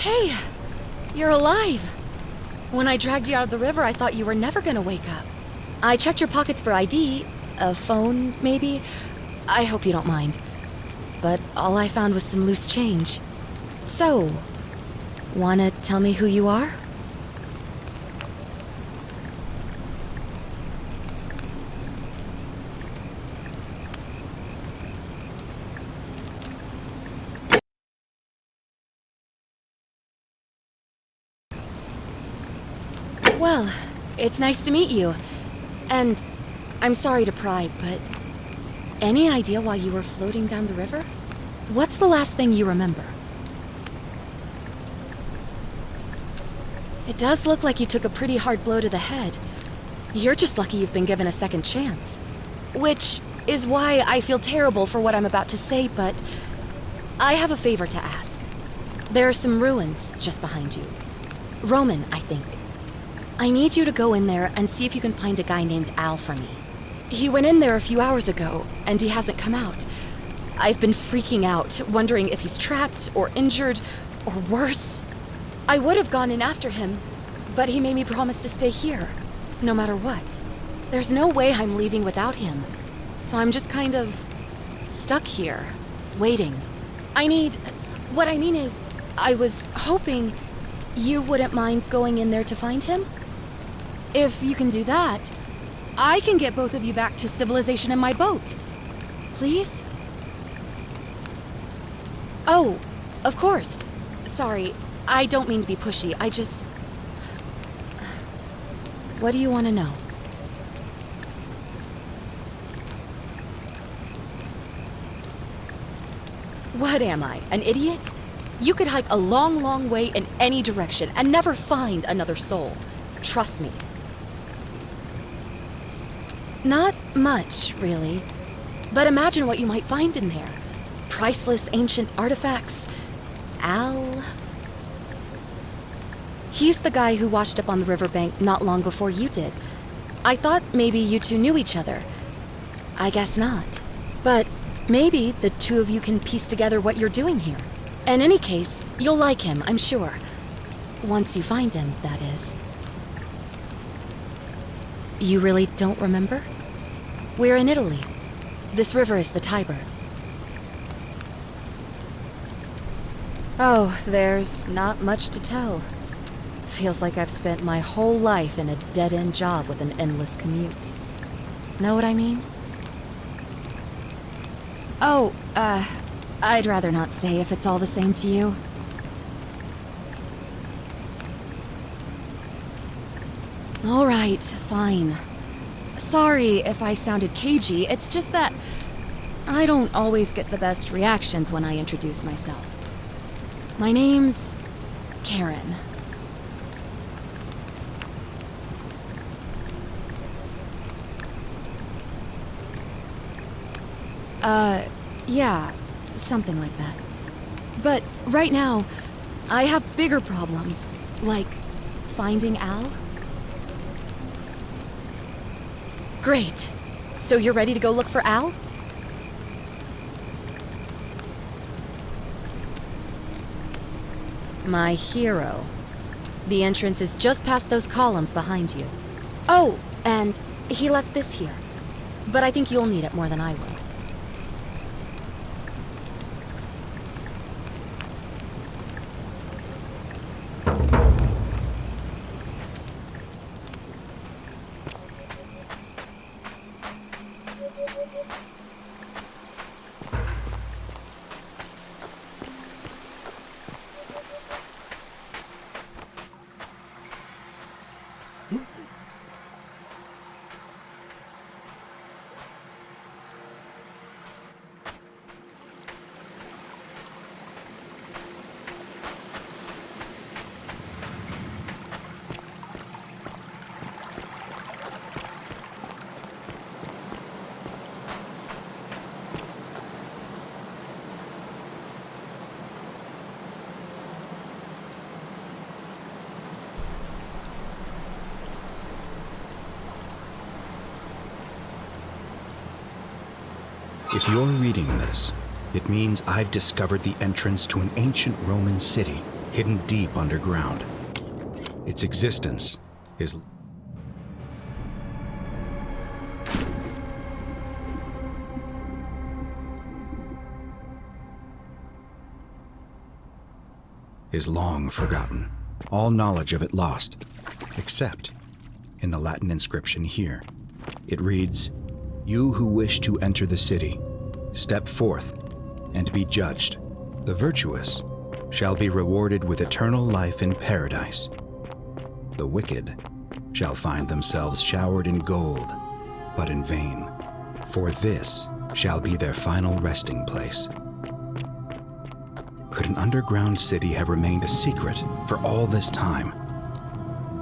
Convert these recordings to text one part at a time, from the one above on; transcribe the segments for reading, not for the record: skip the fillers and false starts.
Hey, you're alive. When I dragged you out of the river, I thought you were never gonna wake up. I checked your pockets for ID, a phone, maybe. I hope you don't mind. But all I found was some loose change. So, wanna tell me who you are? Well, it's nice to meet you. And I'm sorry to pry, but any idea why you were floating down the river? What's the last thing you remember? It does look like you took a pretty hard blow to the head. You're just lucky you've been given a second chance. Which is why I feel terrible for what I'm about to say, but I have a favor to ask. There are some ruins just behind you. Roman, I think. I need you to go in there and see if you can find a guy named Al for me. He went in there a few hours ago, and he hasn't come out. I've been freaking out, wondering if he's trapped or injured, or worse. I would have gone in after him, but he made me promise to stay here, no matter what. There's no way I'm leaving without him, so I'm just kind of stuck here, waiting. What I mean is, I was hoping you wouldn't mind going in there to find him? If you can do that, I can get both of you back to civilization in my boat. Please? Oh, of course. Sorry, I don't mean to be pushy. What do you want to know? What am I, an idiot? You could hike a long, long way in any direction and never find another soul. Trust me. Not much, really. But imagine what you might find in there. Priceless ancient artifacts. Al... He's the guy who washed up on the riverbank not long before you did. I thought maybe you two knew each other. I guess not. But maybe the two of you can piece together what you're doing here. In any case, you'll like him, I'm sure. Once you find him, that is. You really don't remember? We're in Italy. This river is the Tiber. Oh, there's not much to tell. Feels like I've spent my whole life in a dead-end job with an endless commute. Know what I mean? Oh, I'd rather not say if it's all the same to you. All right, fine. Sorry if I sounded cagey, it's just that I don't always get the best reactions when I introduce myself. My name's Karen. Yeah, something like that. But right now, I have bigger problems, like finding Al. Great. So you're ready to go look for Al? My hero. The entrance is just past those columns behind you. Oh, and he left this here. But I think you'll need it more than I will. If you're reading this, it means I've discovered the entrance to an ancient Roman city hidden deep underground. Its existence is long forgotten, all knowledge of it lost, except in the Latin inscription here. It reads, "You who wish to enter the city, step forth and be judged. The virtuous shall be rewarded with eternal life in paradise. The wicked shall find themselves showered in gold, but in vain, for this shall be their final resting place." Could an underground city have remained a secret for all this time?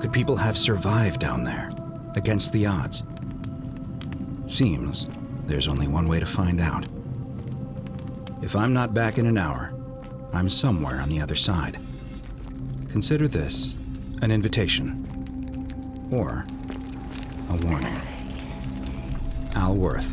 Could people have survived down there, against the odds? It seems there's only one way to find out. If I'm not back in an hour, I'm somewhere on the other side. Consider this an invitation, or a warning. Al Worth.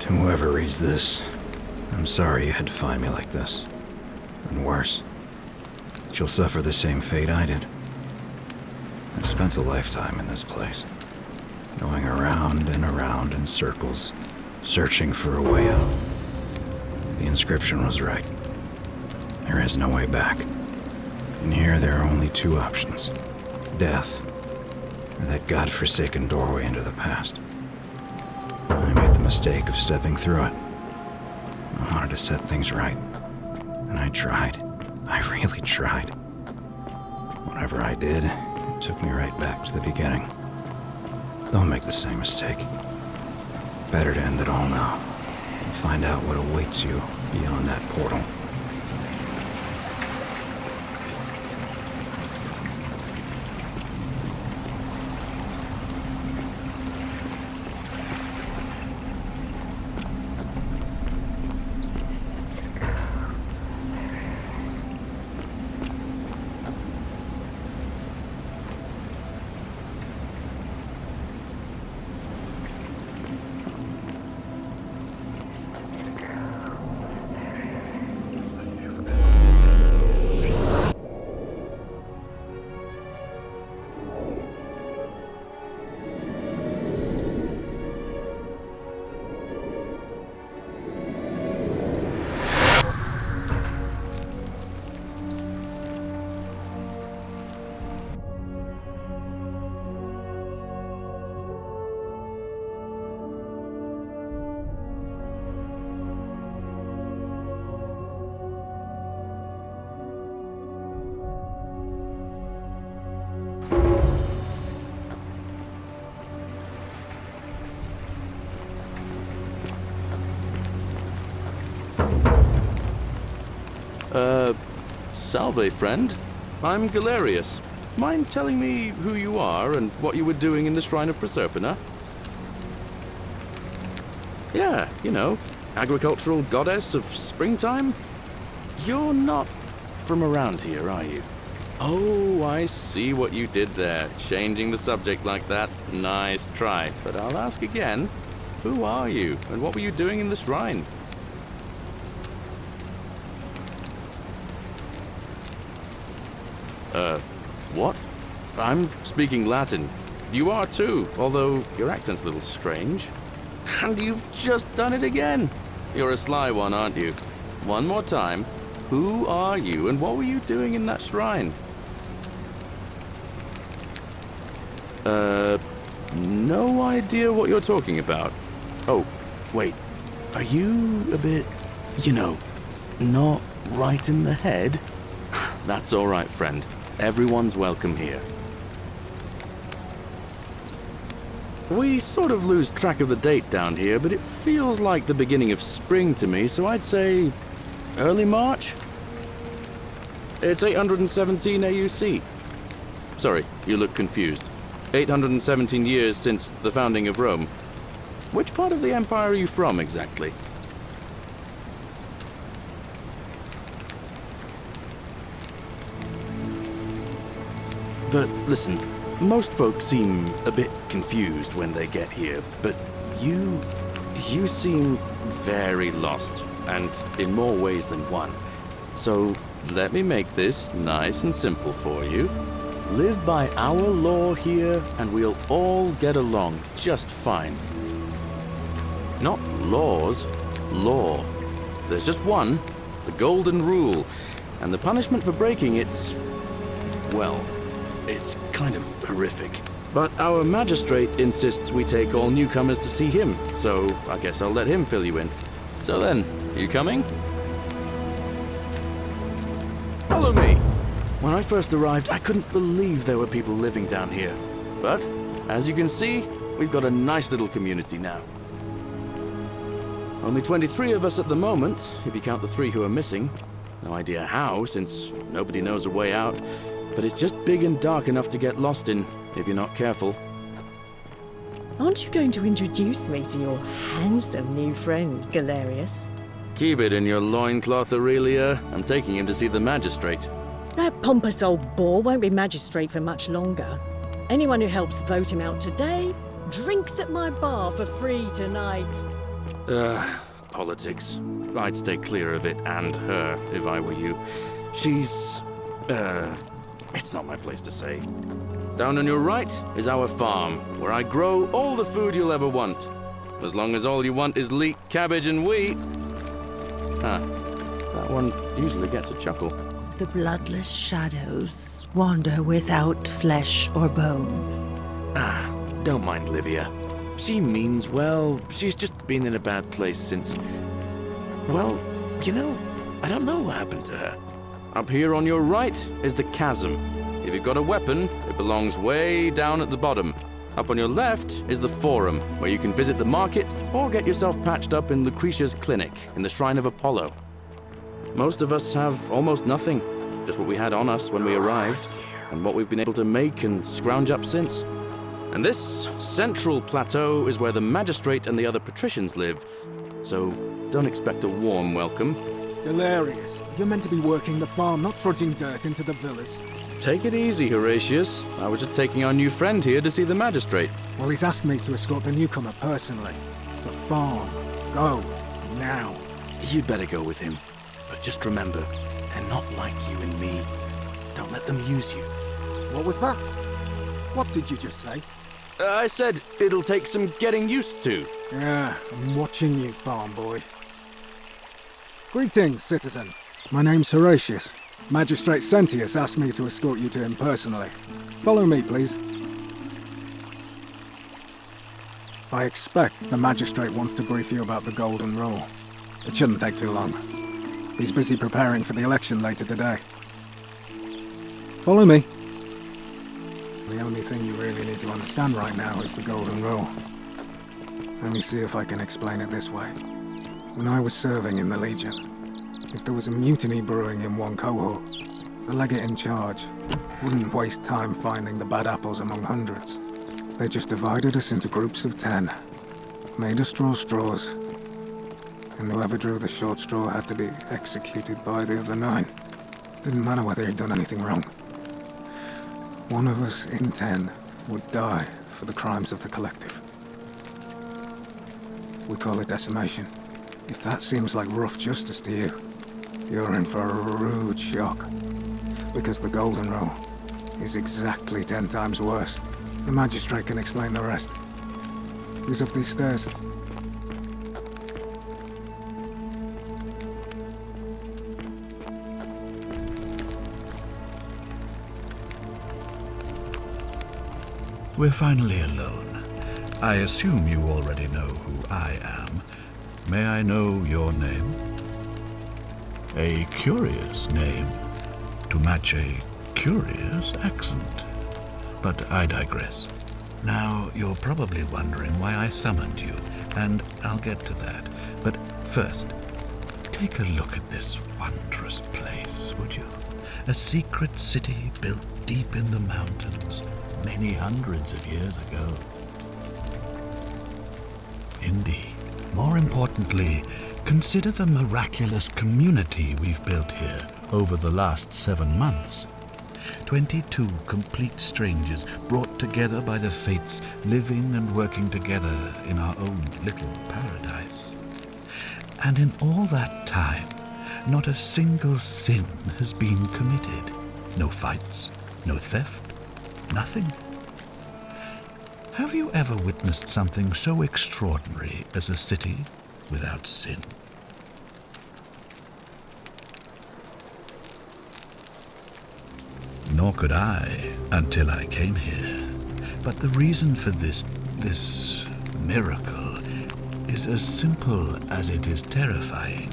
To whoever reads this, I'm sorry you had to find me like this. And worse, that you'll suffer the same fate I did. I've spent a lifetime in this place, going around and around in circles, searching for a way out. The inscription was right. There is no way back. And here there are only two options: death, or that godforsaken doorway into the past. I made the mistake of stepping through it. I wanted to set things right, and I tried. I really tried. Whatever I did, it took me right back to the beginning. Don't make the same mistake. Better to end it all now, and find out what awaits you beyond that portal. Salve, friend. I'm Galerius. Mind telling me who you are and what you were doing in the Shrine of Proserpina? Yeah, you know, agricultural goddess of springtime? You're not from around here, are you? Oh, I see what you did there, changing the subject like that. Nice try, but I'll ask again. Who are you, and what were you doing in the shrine? What? I'm speaking Latin. You are too, although your accent's a little strange. And you've just done it again. You're a sly one, aren't you? One more time. Who are you, and what were you doing in that shrine? No idea what you're talking about. Oh, wait. Are you a bit, you know, not right in the head? That's all right, friend. Everyone's welcome here. We sort of lose track of the date down here, but it feels like the beginning of spring to me, so I'd say early March? It's 817 AUC. Sorry, you look confused. 817 years since the founding of Rome. Which part of the Empire are you from, exactly? But listen, most folks seem a bit confused when they get here, but you seem very lost, and in more ways than one. So let me make this nice and simple for you. Live by our law here, and we'll all get along just fine. Not laws, law. There's just one, the golden rule, and the punishment for breaking it's, well, it's kind of horrific. But our magistrate insists we take all newcomers to see him, so I guess I'll let him fill you in. So then, you coming? Follow me. When I first arrived, I couldn't believe there were people living down here. But, as you can see, we've got a nice little community now. Only 23 of us at the moment, if you count the 3 who are missing. No idea how, since nobody knows a way out. But it's just big and dark enough to get lost in, if you're not careful. Aren't you going to introduce me to your handsome new friend, Galerius? Keep it in your loincloth, Aurelia. I'm taking him to see the magistrate. That pompous old bore won't be magistrate for much longer. Anyone who helps vote him out today drinks at my bar for free tonight. Politics. I'd stay clear of it, and her, if I were you. She's, it's not my place to say. Down on your right is our farm, where I grow all the food you'll ever want. As long as all you want is leek, cabbage, and wheat. That one usually gets a chuckle. The bloodless shadows wander without flesh or bone. Don't mind Livia. She means well. She's just been in a bad place since... Well, you know, I don't know what happened to her. Up here on your right is the chasm. If you've got a weapon, it belongs way down at the bottom. Up on your left is the forum, where you can visit the market or get yourself patched up in Lucretia's clinic in the Shrine of Apollo. Most of us have almost nothing, just what we had on us when we arrived, and what we've been able to make and scrounge up since. And this central plateau is where the magistrate and the other patricians live, so don't expect a warm welcome. Hilarious. You're meant to be working the farm, not trudging dirt into the villas. Take it easy, Horatius. I was just taking our new friend here to see the magistrate. Well, he's asked me to escort the newcomer personally. The farm. Go. Now. You'd better go with him. But just remember, they're not like you and me. Don't let them use you. What was that? What did you just say? I said it'll take some getting used to. Yeah, I'm watching you, farm boy. Greetings, citizen. My name's Horatius. Magistrate Sentius asked me to escort you to him personally. Follow me, please. I expect the magistrate wants to brief you about the Golden Rule. It shouldn't take too long. He's busy preparing for the election later today. Follow me. The only thing you really need to understand right now is the Golden Rule. Let me see if I can explain it this way. When I was serving in the Legion, If there was a mutiny brewing in one cohort, the legate in charge wouldn't waste time finding the bad apples among hundreds. They just divided us into groups of 10, made us draw straws, and whoever drew the short straw had to be executed by the other 9. Didn't matter whether he'd done anything wrong. One of us in 10 would die for the crimes of the collective. We call it decimation. If that seems like rough justice to you, you're in for a rude shock. Because the Golden Rule is exactly 10 times worse. The magistrate can explain the rest. He's up these stairs. We're finally alone. I assume you already know who I am. May I know your name? A curious name, to match a curious accent. But I digress. Now, you're probably wondering why I summoned you, and I'll get to that. But first, take a look at this wondrous place, would you? A secret city built deep in the mountains, many hundreds of years ago. Indeed. More importantly, consider the miraculous community we've built here over the last 7 months. 22 complete strangers brought together by the fates, living and working together in our own little paradise. And in all that time, not a single sin has been committed. No fights, no theft, nothing. Have you ever witnessed something so extraordinary as a city without sin? Nor could I until I came here. But the reason for this miracle is as simple as it is terrifying.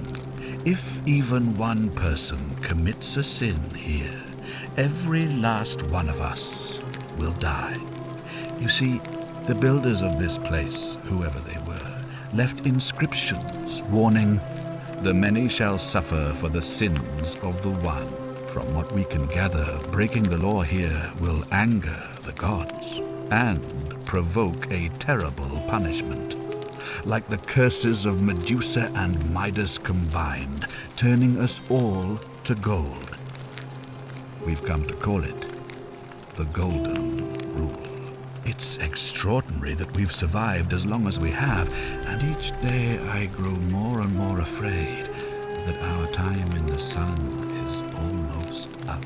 If even one person commits a sin here, every last one of us will die. You see, the builders of this place, whoever they were, left inscriptions warning, "The many shall suffer for the sins of the one." From what we can gather, breaking the law here will anger the gods and provoke a terrible punishment. Like the curses of Medusa and Midas combined, turning us all to gold. We've come to call it the Golden Rule. It's extraordinary that we've survived as long as we have, and each day I grow more and more afraid that our time in the sun is almost up.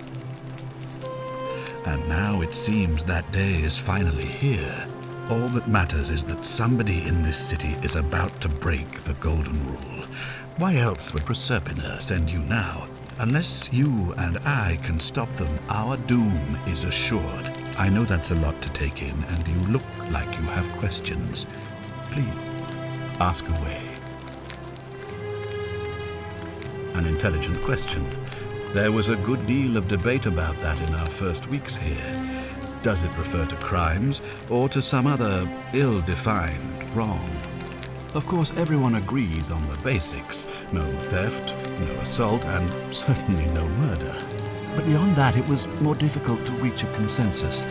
And now it seems that day is finally here. All that matters is that somebody in this city is about to break the Golden Rule. Why else would Proserpina send you now? Unless you and I can stop them, our doom is assured. I know that's a lot to take in, and you look like you have questions. Please, ask away. An intelligent question. There was a good deal of debate about that in our first weeks here. Does it refer to crimes or to some other ill-defined wrong? Of course, everyone agrees on the basics. No theft, no assault, and certainly no murder. But beyond that, it was more difficult to reach a consensus.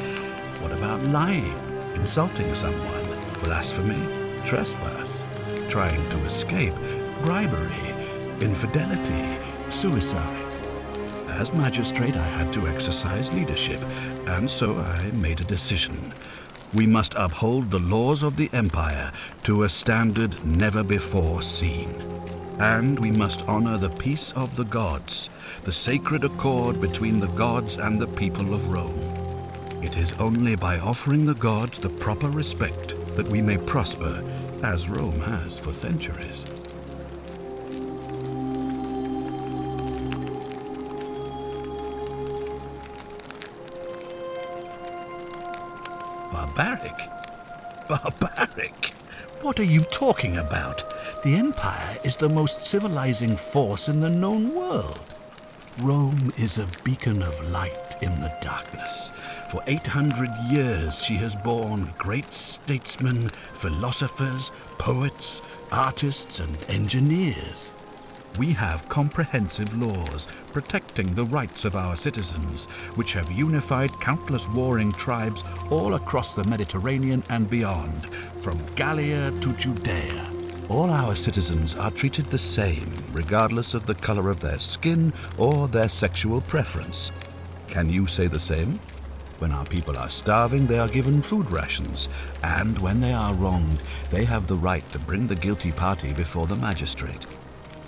What about lying, insulting someone, blasphemy, trespass, trying to escape, bribery, infidelity, suicide? As magistrate, I had to exercise leadership, and so I made a decision. We must uphold the laws of the Empire to a standard never before seen. And we must honor the peace of the gods, the sacred accord between the gods and the people of Rome. It is only by offering the gods the proper respect that we may prosper, as Rome has for centuries. Barbaric? Barbaric? What are you talking about? The Empire is the most civilizing force in the known world. Rome is a beacon of light in the darkness. For 800 years she has borne great statesmen, philosophers, poets, artists, and engineers. We have comprehensive laws protecting the rights of our citizens, which have unified countless warring tribes all across the Mediterranean and beyond, from Gallia to Judea. All our citizens are treated the same, regardless of the color of their skin or their sexual preference. Can you say the same? When our people are starving, they are given food rations, and when they are wronged, they have the right to bring the guilty party before the magistrate.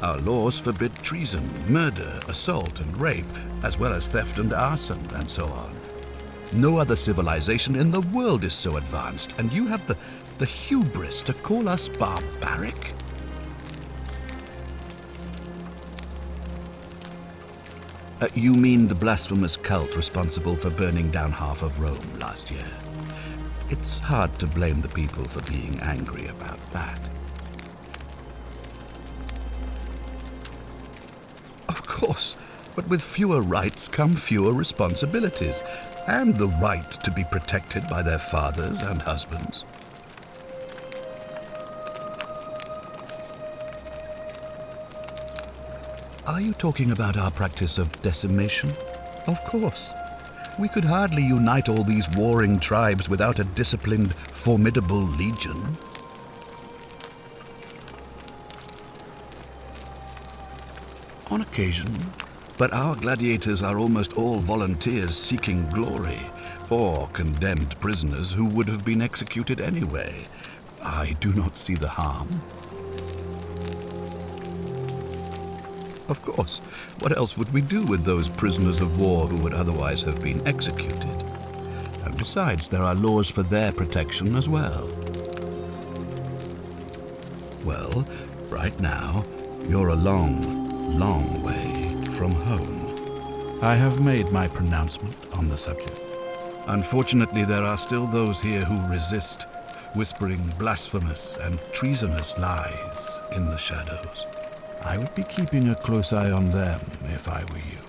Our laws forbid treason, murder, assault, and rape, as well as theft and arson, and so on. No other civilization in the world is so advanced, and you have the hubris to call us barbaric? You mean the blasphemous cult responsible for burning down half of Rome last year? It's hard to blame the people for being angry about that. Of course, but with fewer rights come fewer responsibilities, and the right to be protected by their fathers and husbands. Are you talking about our practice of decimation? Of course. We could hardly unite all these warring tribes without a disciplined, formidable legion. On occasion, but our gladiators are almost all volunteers seeking glory, or condemned prisoners who would have been executed anyway. I do not see the harm. Of course, what else would we do with those prisoners of war who would otherwise have been executed? And besides, there are laws for their protection as well. Well, right now, you're a long way from home. I have made my pronouncement on the subject. Unfortunately, there are still those here who resist, whispering blasphemous and treasonous lies in the shadows. I would be keeping a close eye on them if I were you.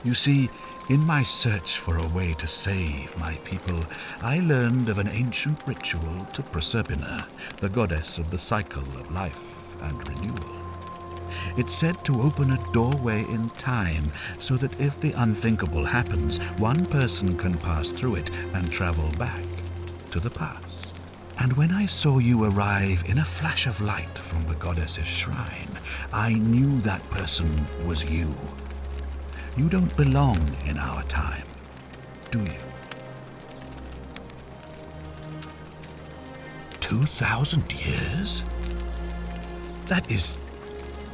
You see, in my search for a way to save my people, I learned of an ancient ritual to Proserpina, the goddess of the cycle of life and renewal. It's said to open a doorway in time so that if the unthinkable happens, one person can pass through it and travel back to the past. And when I saw you arrive in a flash of light from the goddess's shrine, I knew that person was you. You don't belong in our time, do you? 2,000 years? That is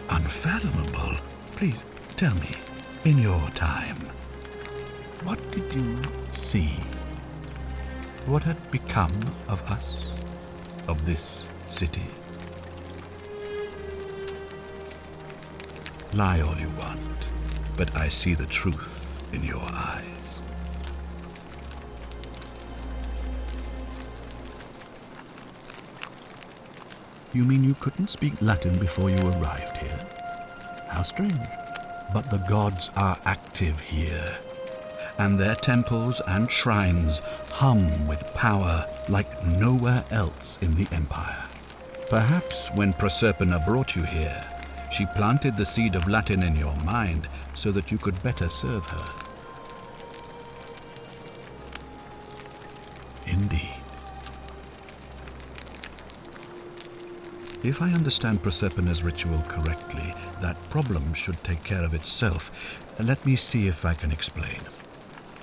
unfathomable. Please tell me, in your time, what did you see? What had become of us, of this city? Lie all you want, but I see the truth in your eyes. You mean you couldn't speak Latin before you arrived here? How strange. But the gods are active here, and their temples and shrines hum with power like nowhere else in the Empire. Perhaps when Proserpina brought you here, she planted the seed of Latin in your mind so that you could better serve her. Indeed. If I understand Proserpina's ritual correctly, that problem should take care of itself. Let me see if I can explain.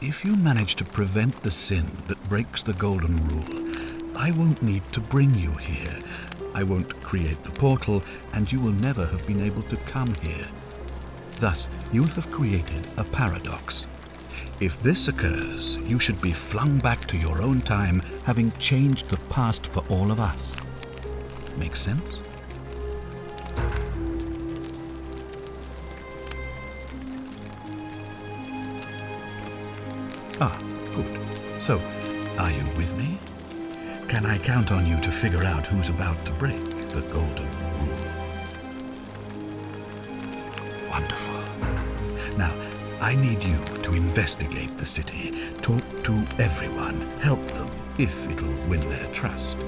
If you manage to prevent the sin that breaks the golden rule, I won't need to bring you here. I won't create the portal, and you will never have been able to come here. Thus, you'll have created a paradox. If this occurs, you should be flung back to your own time, having changed the past for all of us. Make sense? Ah, good. So, are you with me? Can I count on you to figure out who's about to break the golden rule? Wonderful. Now, I need you to investigate the city, talk to everyone, help them if it'll win their trust.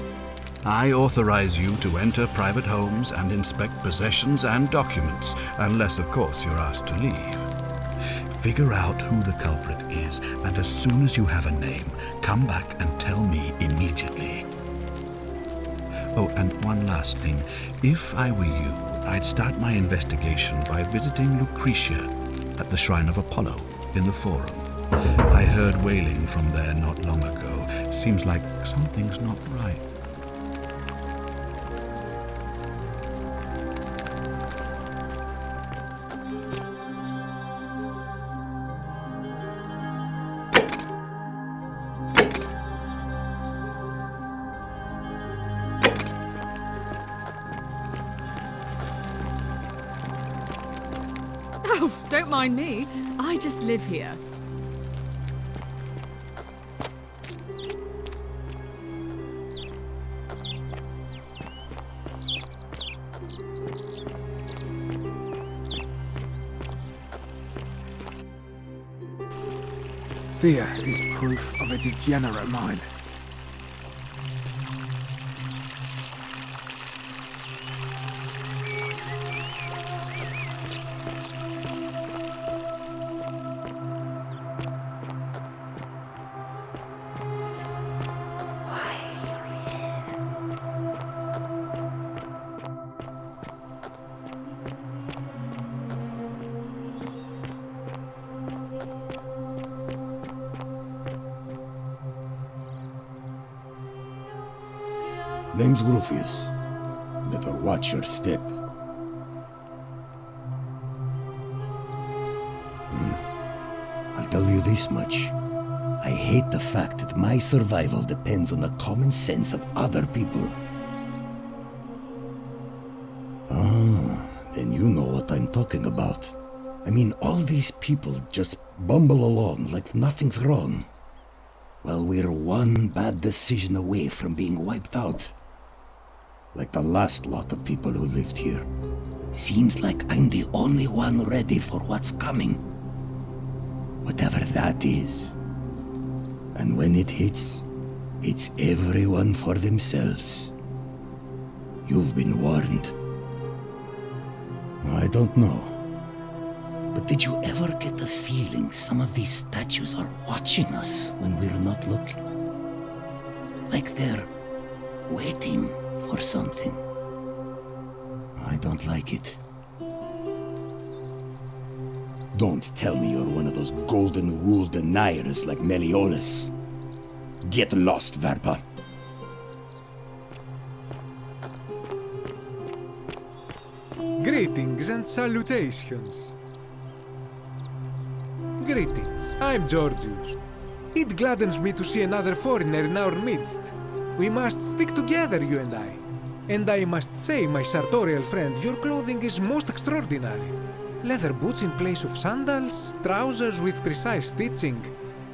I authorize you to enter private homes and inspect possessions and documents, unless, of course, you're asked to leave. Figure out who the culprit is, and as soon as you have a name, come back and tell me immediately. Oh, and one last thing. If I were you, I'd start my investigation by visiting Lucretia at the Shrine of Apollo in the Forum. I heard wailing from there not long ago. Seems like something's not right. Oh, don't mind me. I just live here. Fear is proof of a degenerate mind. Name's Rufius. Better watch your step. I'll tell you this much. I hate the fact that my survival depends on the common sense of other people. Ah, then you know what I'm talking about. I mean, all these people just bumble along like nothing's wrong. Well, we're one bad decision away from being wiped out. Like the last lot of people who lived here. Seems like I'm the only one ready for what's coming. Whatever that is. And when it hits, it's everyone for themselves. You've been warned. I don't know. But did you ever get the feeling some of these statues are watching us when we're not looking? Like they're waiting for something. I don't like it. Don't tell me you're one of those golden rule deniers like Meliodas. Get lost, Verpa. Greetings and salutations. Greetings, I'm Georgius. It gladdens me to see another foreigner in our midst. We must stick together, you and I. And I must say, my sartorial friend, your clothing is most extraordinary. Leather boots in place of sandals, trousers with precise stitching,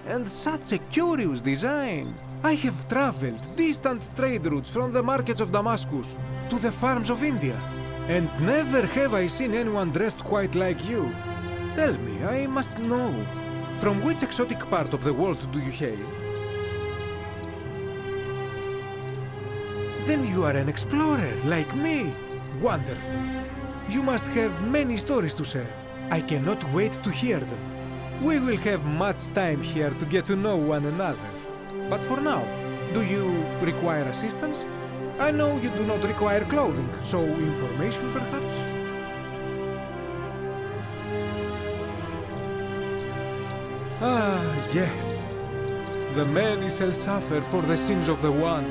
and such a curious design. I have traveled distant trade routes from the markets of Damascus to the farms of India, and never have I seen anyone dressed quite like you. Tell me, I must know, from which exotic part of the world do you hail? Then you are an explorer, like me. Wonderful. You must have many stories to share. I cannot wait to hear them. We will have much time here to get to know one another. But for now, do you require assistance? I know you do not require clothing, so information perhaps? Ah, yes. The many shall suffer for the sins of the one.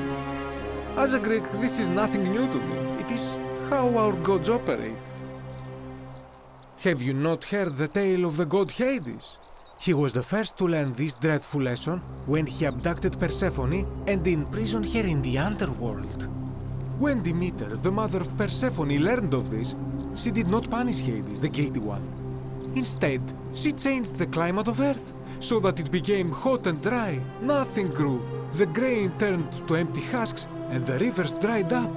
As a Greek, this is nothing new to me. It is how our gods operate. Have you not heard the tale of the god Hades? He was the first to learn this dreadful lesson when he abducted Persephone and imprisoned her in the underworld. When Demeter, the mother of Persephone, learned of this, she did not punish Hades, the guilty one. Instead, she changed the climate of Earth so that it became hot and dry. Nothing grew. The grain turned to empty husks and the rivers dried up.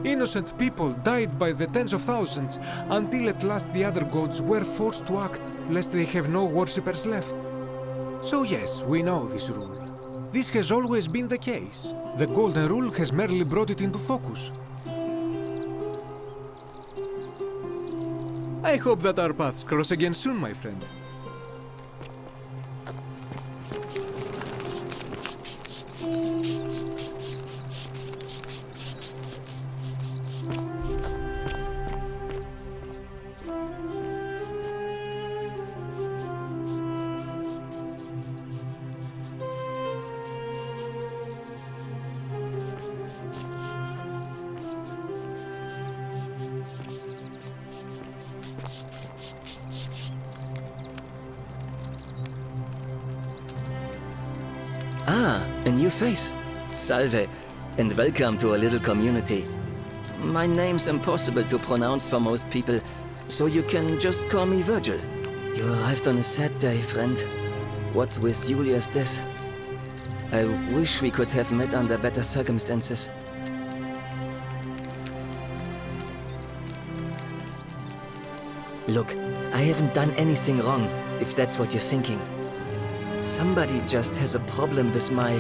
Innocent people died by the tens of thousands until at last the other gods were forced to act lest they have no worshippers left. So yes, we know this rule. This has always been the case. The Golden Rule has merely brought it into focus. I hope that our paths cross again soon, my friend. Ah, a new face. Salve, and welcome to a little community. My name's impossible to pronounce for most people, so you can just call me Virgil. You arrived on a sad day, friend. What with Julia's death? I wish we could have met under better circumstances. Look, I haven't done anything wrong, if that's what you're thinking. Somebody just has a problem with my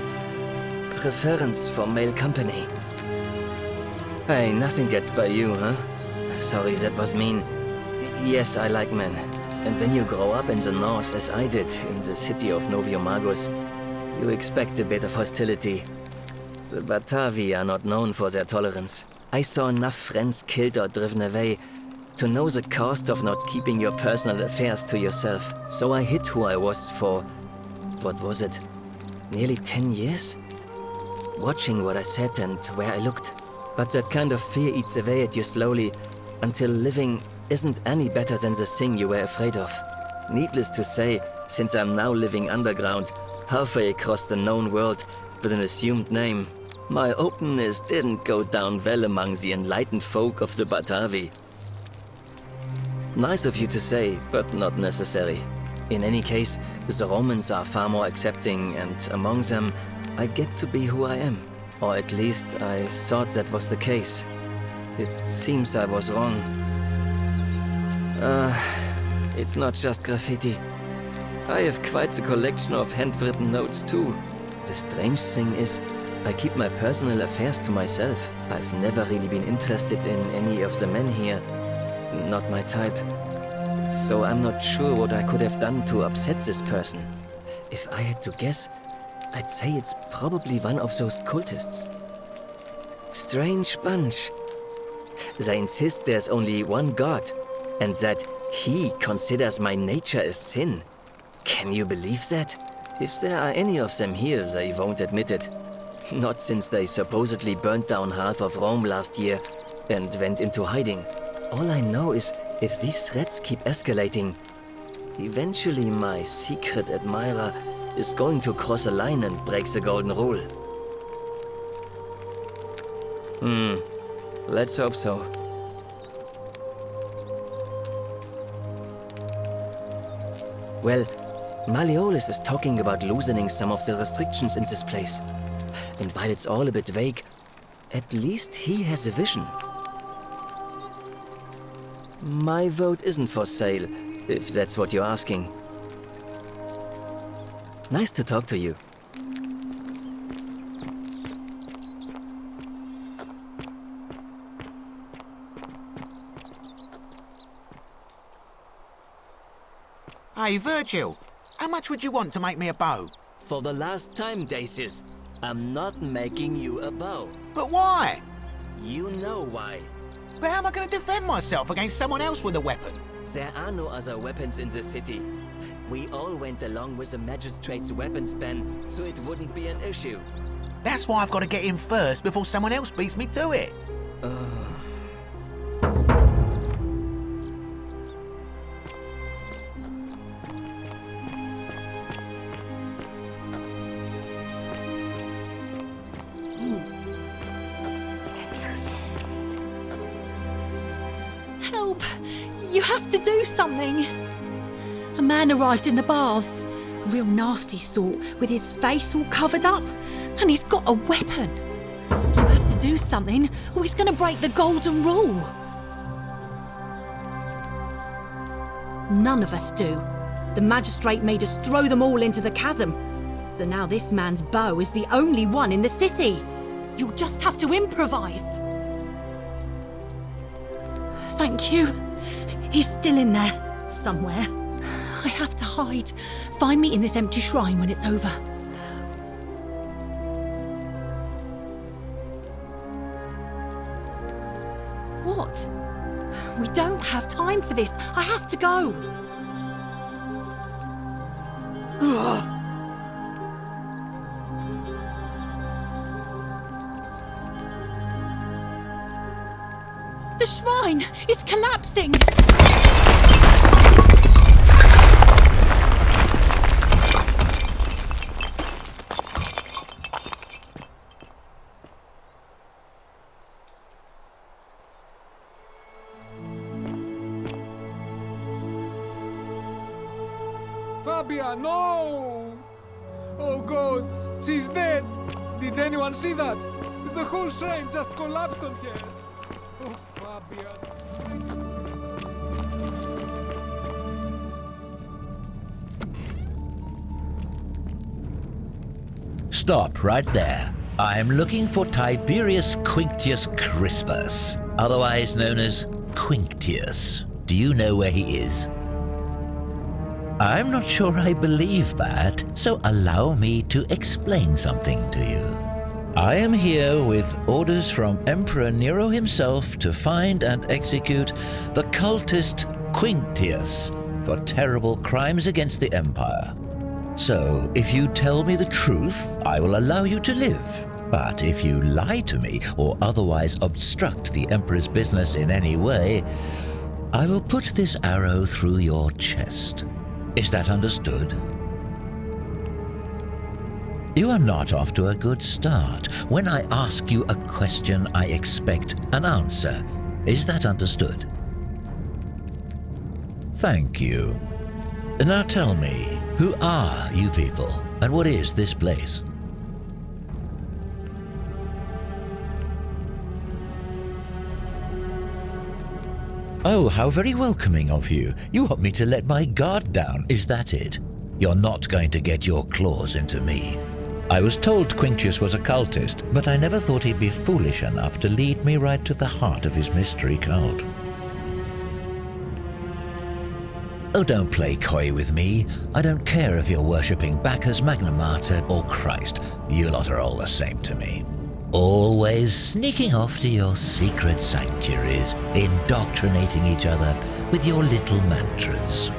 preference for male company. Hey, nothing gets by you, huh? Sorry, that was mean. Yes, I like men. And when you grow up in the north, as I did, in the city of Noviomagus, you expect a bit of hostility. The Batavi are not known for their tolerance. I saw enough friends killed or driven away to know the cost of not keeping your personal affairs to yourself. So I hid who I was for, what was it, nearly 10 years? Watching what I said and where I looked. But that kind of fear eats away at you slowly, until living isn't any better than the thing you were afraid of. Needless to say, since I'm now living underground, halfway across the known world, with an assumed name, my openness didn't go down well among the enlightened folk of the Batavi. Nice of you to say, but not necessary. In any case, the Romans are far more accepting, and among them, I get to be who I am. Or at least, I thought that was the case. It seems I was wrong. It's not just graffiti. I have quite the collection of handwritten notes too. The strange thing is, I keep my personal affairs to myself. I've never really been interested in any of the men here. Not my type. So I'm not sure what I could have done to upset this person. If I had to guess, I'd say it's probably one of those cultists. Strange bunch. They insist there's only one God, and that he considers my nature a sin. Can you believe that? If there are any of them here, they won't admit it. Not since they supposedly burnt down half of Rome last year and went into hiding. All I know is, if these threats keep escalating, eventually my secret admirer is going to cross a line and break the golden rule. Let's hope so. Well, Malleolus is talking about loosening some of the restrictions in this place. And while it's all a bit vague, at least he has a vision. My vote isn't for sale, if that's what you're asking. Nice to talk to you. Hey, Virgil, how much would you want to make me a bow? For the last time, Dacius, I'm not making you a bow. But why? You know why. But how am I going to defend myself against someone else with a weapon? There are no other weapons in the city. We all went along with the magistrate's weapons ban, so it wouldn't be an issue. That's why I've got to get in first before someone else beats me to it. Help! You have to do something! A man arrived in the baths. A real nasty sort, with his face all covered up. And he's got a weapon. You have to do something, or he's going to break the golden rule. None of us do. The magistrate made us throw them all into the chasm. So now this man's bow is the only one in the city. You'll just have to improvise. Thank you. He's still in there, somewhere. I have to hide. Find me in this empty shrine when it's over. What? We don't have time for this. I have to go. Ugh. The shrine is collapsing! Fabia, no! Oh gods, she's dead! Did anyone see that? The whole shrine just collapsed on her! Oh, Fabia. Stop right there. I'm looking for Tiberius Quinctius Crispus, otherwise known as Quinctius. Do you know where he is? I'm not sure I believe that, so allow me to explain something to you. I am here with orders from Emperor Nero himself to find and execute the cultist Quinctius for terrible crimes against the Empire. So, if you tell me the truth, I will allow you to live. But if you lie to me or otherwise obstruct the Emperor's business in any way, I will put this arrow through your chest. Is that understood? You are not off to a good start. When I ask you a question, I expect an answer. Is that understood? Thank you. Now tell me, who are you people, and what is this place? Oh, how very welcoming of you. You want me to let my guard down, is that it? You're not going to get your claws into me. I was told Quinctius was a cultist, but I never thought he'd be foolish enough to lead me right to the heart of his mystery cult. Oh, don't play coy with me. I don't care if you're worshipping Bacchus, Magna Mater, or Christ. You lot are all the same to me. Always sneaking off to your secret sanctuaries, indoctrinating each other with your little mantras.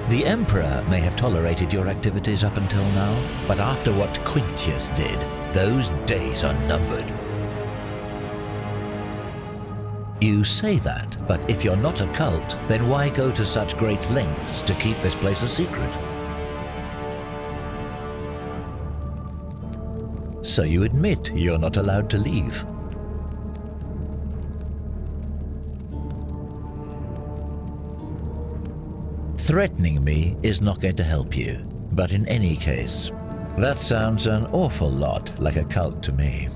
The Emperor may have tolerated your activities up until now, but after what Quinctius did, those days are numbered. You say that, but if you're not a cult, then why go to such great lengths to keep this place a secret? So you admit you're not allowed to leave. Threatening me is not going to help you, but in any case, that sounds an awful lot like a cult to me.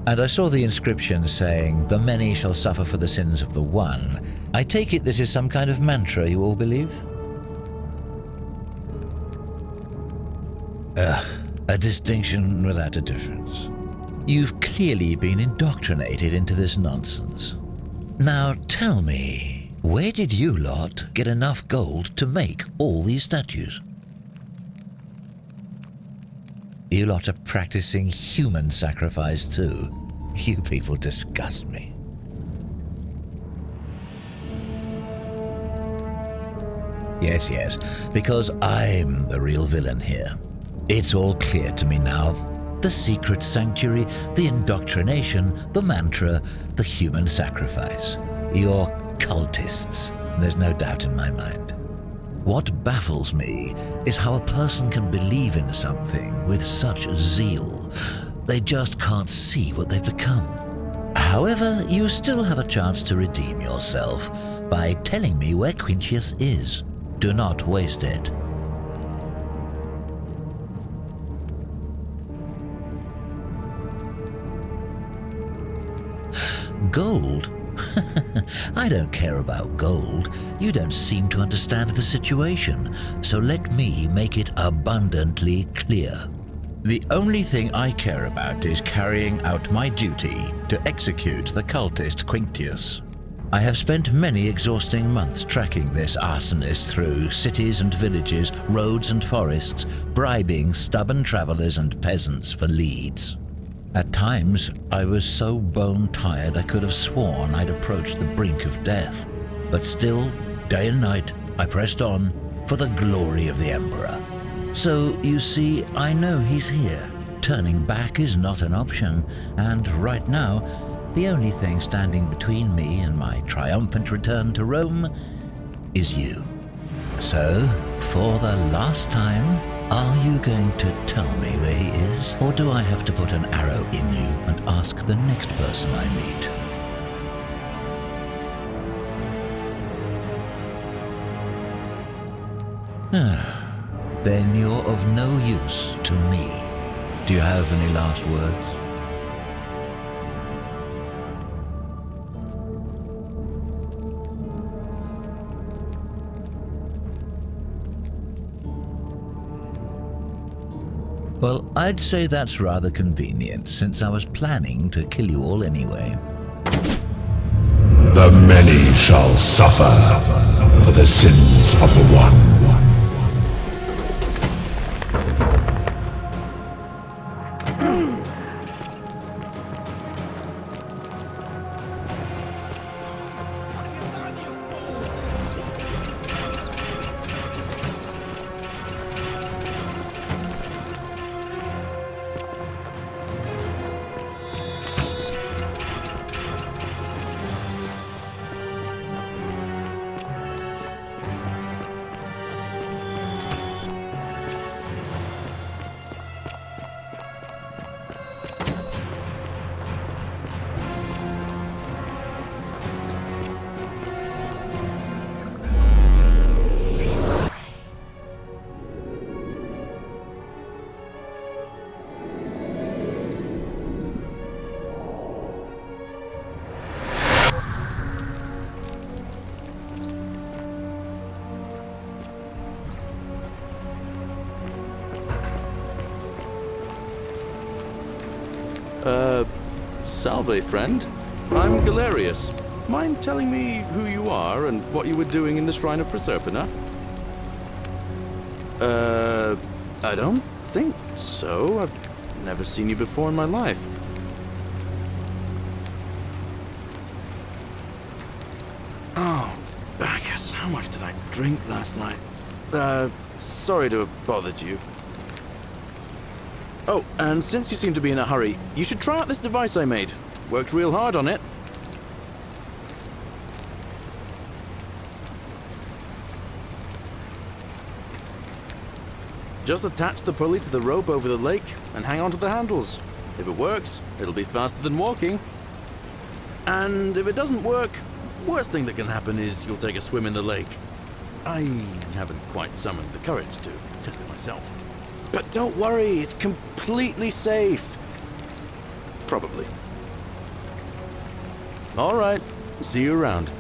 And I saw the inscription saying, "The many shall suffer for the sins of the one." I take it this is some kind of mantra you all believe? A distinction without a difference. You've clearly been indoctrinated into this nonsense. Now tell me, where did you lot get enough gold to make all these statues? You lot are practicing human sacrifice too. You people disgust me. Yes, because I'm the real villain here. It's all clear to me now. The secret sanctuary, the indoctrination, the mantra, the human sacrifice. You're cultists, there's no doubt in my mind. What baffles me is how a person can believe in something with such zeal. They just can't see what they've become. However, you still have a chance to redeem yourself by telling me where Quinctius is. Do not waste it. Gold? I don't care about gold. You don't seem to understand the situation, so let me make it abundantly clear. The only thing I care about is carrying out my duty to execute the cultist Quinctius. I have spent many exhausting months tracking this arsonist through cities and villages, roads and forests, bribing stubborn travelers and peasants for leads. At times, I was so bone-tired I could have sworn I'd approached the brink of death. But still, day and night, I pressed on for the glory of the Emperor. So, you see, I know he's here. Turning back is not an option, and right now, the only thing standing between me and my triumphant return to Rome is you. So, for the last time, are you going to tell me where he is? Or do I have to put an arrow in you and ask the next person I meet? Then you're of no use to me. Do you have any last words? Well, I'd say that's rather convenient, since I was planning to kill you all anyway. The many shall suffer for the sins of the one. Salve, friend. I'm Galerius. Mind telling me who you are and what you were doing in the Shrine of Proserpina? I don't think so. I've never seen you before in my life. Oh, Bacchus, how much did I drink last night? Sorry to have bothered you. Oh, and since you seem to be in a hurry, you should try out this device I made. Worked real hard on it. Just attach the pulley to the rope over the lake and hang on to the handles. If it works, it'll be faster than walking. And if it doesn't work, worst thing that can happen is you'll take a swim in the lake. I haven't quite summoned the courage to test it myself. But don't worry, it's completely safe. Probably. All right, see you around.